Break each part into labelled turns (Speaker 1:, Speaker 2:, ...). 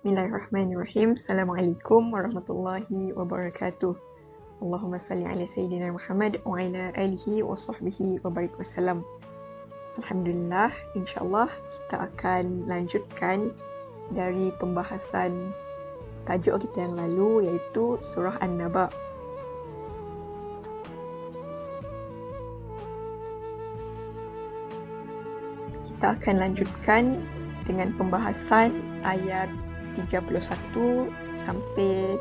Speaker 1: Bismillahirrahmanirrahim. Assalamualaikum warahmatullahi wabarakatuh. Allahumma salli ala Sayyidina Muhammad wa ala alihi wa sahbihi wa barik wasallam. Alhamdulillah, insyaAllah kita akan lanjutkan dari pembahasan tajuk kita yang lalu, iaitu Surah An-Naba. Kita akan lanjutkan dengan pembahasan ayat 31 sampai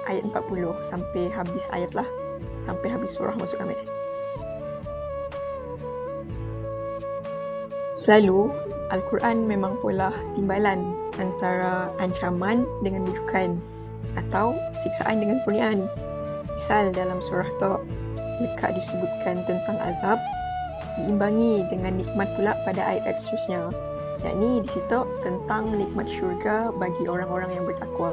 Speaker 1: ayat 40, sampai habis ayat lah, sampai habis surah maksud kami. Selalu Al-Quran memang pola timbalan antara ancaman dengan bujukan atau siksaan dengan kurniaan. Misal dalam surah Tok, lekat disebutkan tentang azab, diimbangi dengan nikmat pula pada ayat seterusnya, yakni di situ tentang nikmat syurga bagi orang-orang yang bertakwa.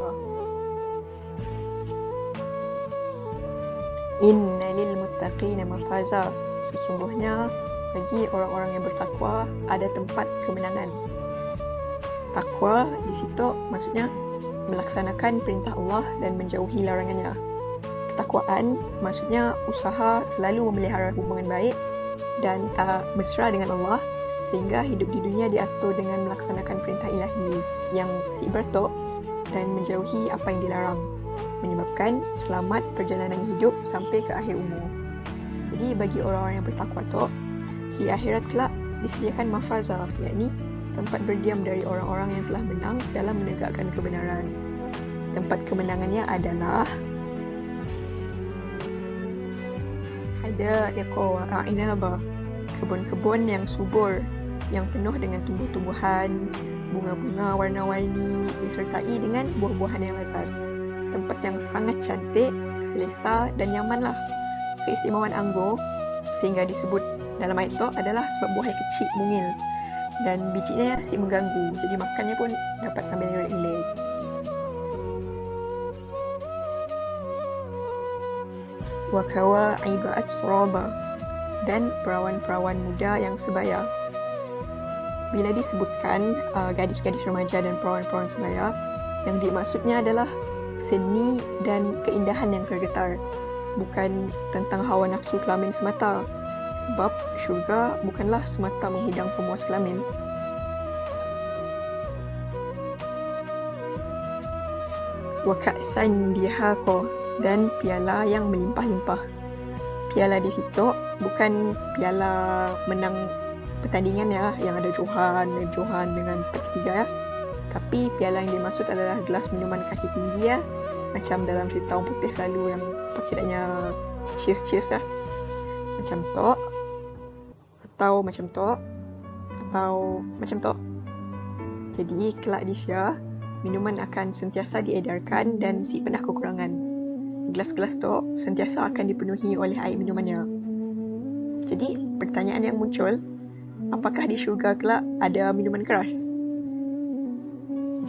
Speaker 1: Inna lil muttaqina mafaza, sesungguhnya bagi orang-orang yang bertakwa ada tempat kemenangan. Takwa di situ maksudnya melaksanakan perintah Allah dan menjauhi larangannya. Ketakwaan maksudnya usaha selalu memelihara hubungan baik dan mesra dengan Allah, sehingga hidup di dunia diatur dengan melaksanakan perintah ilahi yang seibertok dan menjauhi apa yang dilarang, menyebabkan selamat perjalanan hidup sampai ke akhir umur. Jadi bagi orang-orang yang bertakwa tu, di akhirat kelak disediakan mafaza, yakni tempat berdiam dari orang-orang yang telah menang dalam menegakkan kebenaran. Tempat kemenangannya adalah hadaiqa wa a'naba, kebun-kebun yang subur yang penuh dengan tumbuh-tumbuhan, bunga-bunga warna-warni disertai dengan buah-buahan yang lezat. Tempat yang sangat cantik, selesa dan nyamanlah. Keistimewaan anggur sehingga disebut dalam ayat itu adalah sebab buah yang kecil, mungil dan bijinya asyik mengganggu, jadi makannya pun dapat sambil relek-relek. Wa kawa'iba atsraba, dan perawan-perawan muda yang sebaya. Bila disebutkan gadis-gadis remaja dan perawan-perawan sebaya, yang dimaksudnya adalah seni dan keindahan yang tergetar, bukan tentang hawa nafsu kelamin semata, sebab syurga bukanlah semata menghidang pemuas kelamin. Wa ka'san dihaqa, dan piala yang melimpah-limpah. Piala di situ bukan piala menang pertandingan ya, yang ada Johan dengan seperti tiga ya. Tapi piala yang dimaksud adalah gelas minuman kaki tinggi ya, macam dalam cerita orang putih selalu yang pakaiannya cheers lah. Macam tu, atau macam tu, atau macam tu. Jadi kelak di sia, minuman akan sentiasa diedarkan dan si pernah kekurangan. Gelas-gelas tu sentiasa akan dipenuhi oleh air minumannya. Jadi pertanyaan yang muncul, apakah di syurga kelak ada minuman keras?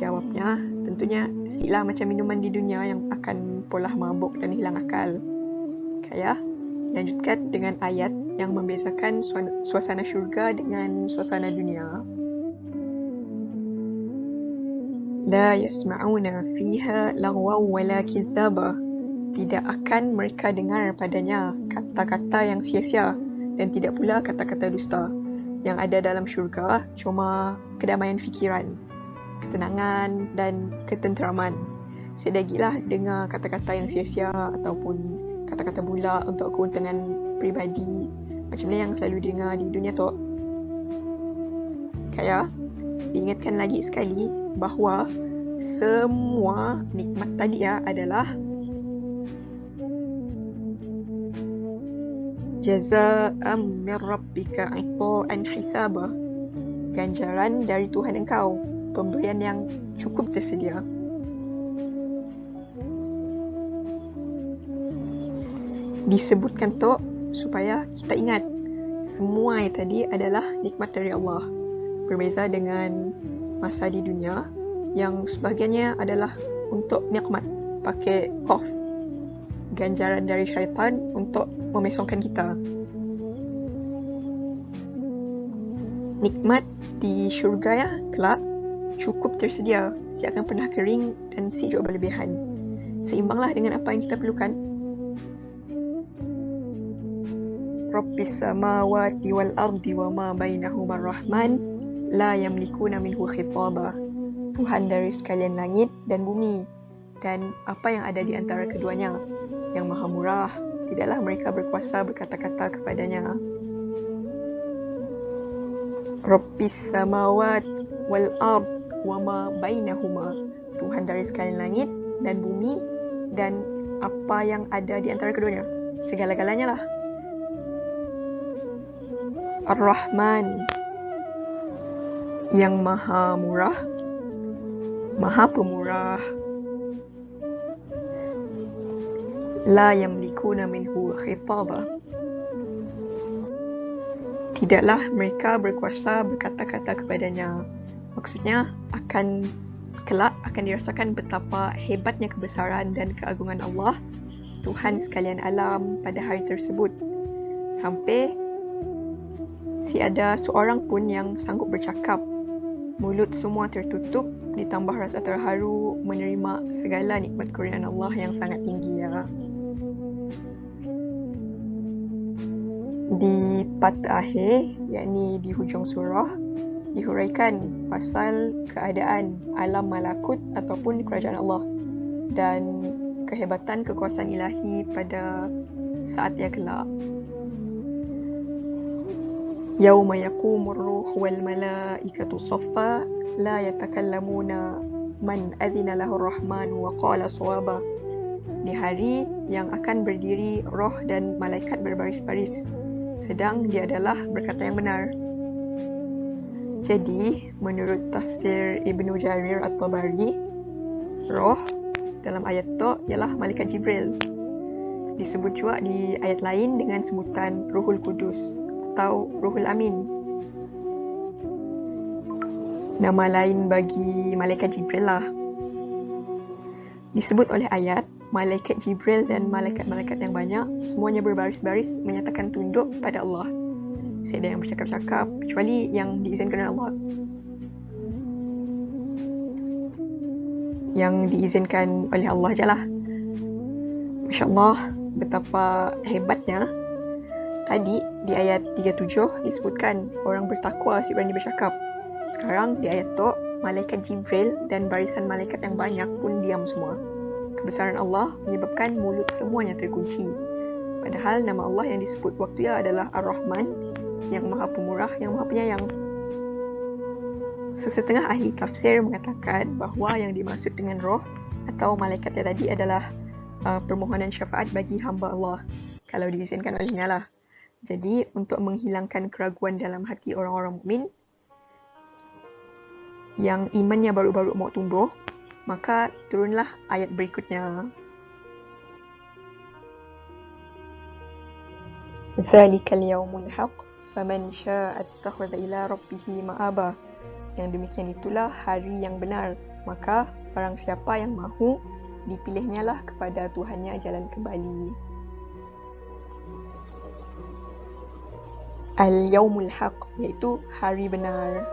Speaker 1: Jawabnya tentunya silah macam minuman di dunia yang akan polah mabuk dan hilang akal. Kaya lanjutkan dengan ayat yang membezakan suasana syurga dengan suasana dunia. La yasma'una fiha lagwa wala kizaba, tidak akan mereka dengar padanya kata-kata yang sia-sia dan tidak pula kata-kata dusta. Yang ada dalam syurga cuma kedamaian fikiran, ketenangan dan ketenteraman. Sedagilah dengar kata-kata yang sia-sia ataupun kata-kata bula untuk keuntungan peribadi, macam ni yang selalu dengar di dunia tu. Kaya diingatkan lagi sekali bahawa semua nikmat tadi ya adalah jazaa'an min rabbika 'ita'an hisaba, ganjaran dari Tuhan engkau, pemberian yang cukup tersedia. Disebutkan tu supaya kita ingat semua yang tadi adalah nikmat dari Allah, berbeza dengan masa di dunia yang sebahagiannya adalah untuk nikmat, pakai qaf, ganjaran dari syaitan untuk memesongkan kita. Nikmat di syurga ya kelak cukup tersedia, si akan pernah kering dan si juga berlebihan. Seimbanglah dengan apa yang kita perlukan. Rabbis samawati wal ardi wa ma bainahuma ar-Rahman la yamlikuna minhu khitaba. Tuhan dari sekalian langit dan bumi dan apa yang ada di antara keduanya, yang maha murah, tidaklah mereka berkuasa berkata-kata kepadanya. Rabbis samawati wal ard wa ma bainahuma. Tuhan dari sekalian langit dan bumi dan apa yang ada di antara keduanya, segala-galanya lah. Ar-Rahman, yang maha murah, maha pemurah. La yamlikuna minhu khitaba. Tidaklah mereka berkuasa berkata-kata kepadanya. Maksudnya kelak akan dirasakan betapa hebatnya kebesaran dan keagungan Allah, Tuhan sekalian alam pada hari tersebut. Sampai ada seorang pun yang sanggup bercakap. Mulut semua tertutup, ditambah rasa terharu menerima segala nikmat kurniaan Allah yang sangat tinggi ya. Di part akhir, yakni di hujung surah, dihuraikan pasal keadaan alam malakut ataupun kerajaan Allah dan kehebatan kekuasaan ilahi pada saat yang kelak. Yauma yaqumur ruh wal malaikatu saffa la yatakallamuna man adhina lahu ar-Rahman wa qala shawaba. Di hari yang akan berdiri roh dan malaikat berbaris-baris, sedang dia adalah berkata yang benar. Jadi, menurut tafsir Ibnu Jarir At-Tabari, roh dalam ayat itu ialah malaikat Jibril. Disebut juga di ayat lain dengan sebutan Ruhul Kudus atau Ruhul Amin. Nama lain bagi malaikat Jibril lah. Disebut oleh ayat, malaikat Jibril dan malaikat-malaikat yang banyak semuanya berbaris-baris menyatakan tunduk pada Allah. Tiada yang bercakap-cakap kecuali yang diizinkan oleh Allah. Yang diizinkan oleh Allah je lah. Masya Allah, betapa hebatnya. Tadi di ayat 37 disebutkan orang bertakwa si berani bercakap. Sekarang di ayat tu, malaikat Jibril dan barisan malaikat yang banyak pun diam semua. Kebesaran Allah menyebabkan mulut semuanya terkunci. Padahal nama Allah yang disebut waktu itu adalah Ar-Rahman, yang maha pemurah, yang maha penyayang. Sesetengah ahli tafsir mengatakan bahawa yang dimaksud dengan roh atau malaikat yang tadi adalah permohonan syafaat bagi hamba Allah, kalau diizinkan olehnya lah. Jadi, untuk menghilangkan keraguan dalam hati orang-orang mukmin yang imannya baru-baru mau tumbuh, maka turunlah ayat berikutnya. Dzalikal yaumul haqq faman syaa'a ittakhadha ila rabbih ma'aba. Yang demikian itulah hari yang benar, maka barang siapa yang mahu, dipilihnya lah kepada Tuhannya jalan kembali. Al-Yaumul Haq, iaitu hari benar.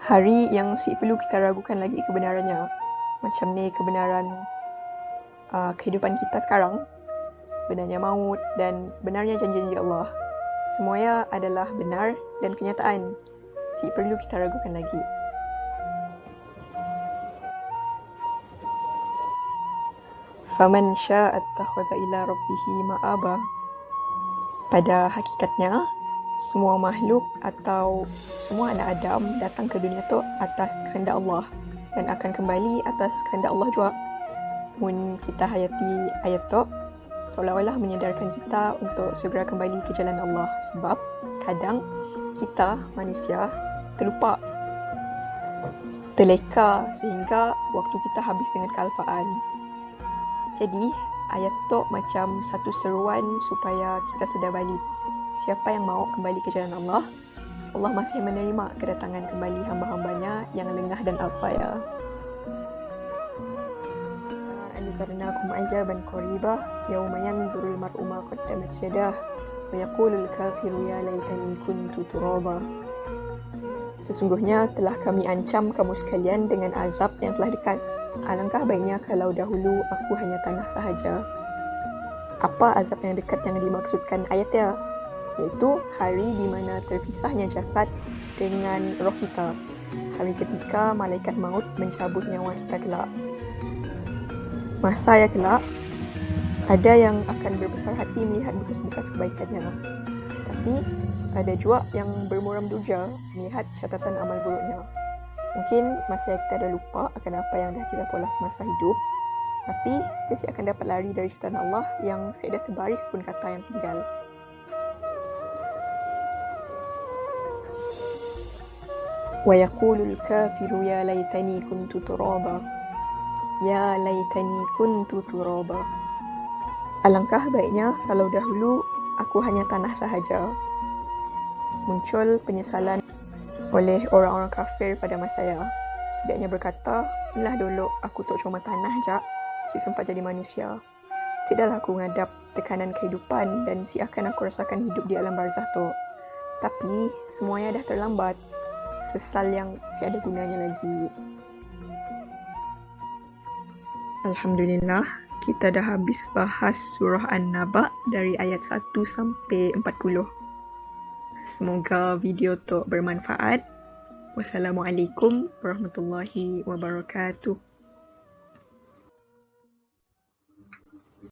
Speaker 1: Hari yang perlu kita ragukan lagi kebenarannya. Macam ni kebenaran kehidupan kita sekarang, benarnya maut dan benarnya janji-janji Allah. Semuanya adalah benar dan kenyataan. Perlu kita ragukan lagi. Faman syaa'a ittakhadha ila rabbih ma'aba. Pada hakikatnya, semua makhluk atau semua anak Adam datang ke dunia tu atas kehendak Allah dan akan kembali atas kehendak Allah juga. Mun kita hayati ayat tu, seolah-olah menyadarkan kita untuk segera kembali ke jalan Allah. Sebab kadang kita manusia terlupa, terleka sehingga waktu kita habis dengan kealpaan. Jadi, ayat tu macam satu seruan supaya kita sedar balik. Siapa yang mahu kembali ke jalan Allah, Allah masih menerima kedatangan kembali hamba-hambanya yang lengah dan alpaya. Anzarnakum azaban qaribah yawma yanzurul mar'u ma qaddamat yadah wa yaqulul kafiru ya laitani kuntu turaba. Sesungguhnya telah kami ancam kamu sekalian dengan azab yang telah dekat. Alangkah baiknya kalau dahulu aku hanya tanah sahaja. Apa azab yang dekat yang dimaksudkan ayatnya? Iaitu hari di mana terpisahnya jasad dengan roh kita. Hari ketika malaikat maut mencabut nyawa kita kelak. Masa ya kelak, ada yang akan berbesar hati melihat bekas-bekas kebaikannya. Tapi ada juga yang bermuram duja melihat catatan amal buruknya. Mungkin masa kita dah lupa akan apa yang dah kita pola semasa hidup, tapi kita akan dapat lari dari catatan Allah yang tiada sebaris pun kata yang tinggal. Wa yaqulul kafiru ya laitani kuntu turaba. Ya laitani kuntu turaba. Alangkah baiknya kalau dahulu aku hanya tanah sahaja. Muncul penyesalan oleh orang-orang kafir pada masanya. Setidaknya berkata, lah dulu aku tak cuma tanah jak, si sempat jadi manusia. Tidaklah aku menghadap tekanan kehidupan dan si akan aku rasakan hidup di alam barzah tu. Tapi semuanya dah terlambat. Sesal yang si ada gunanya lagi. Alhamdulillah, kita dah habis bahas surah An-Naba dari ayat 1 sampai 40. Semoga video tu bermanfaat. Wassalamualaikum warahmatullahi wabarakatuh.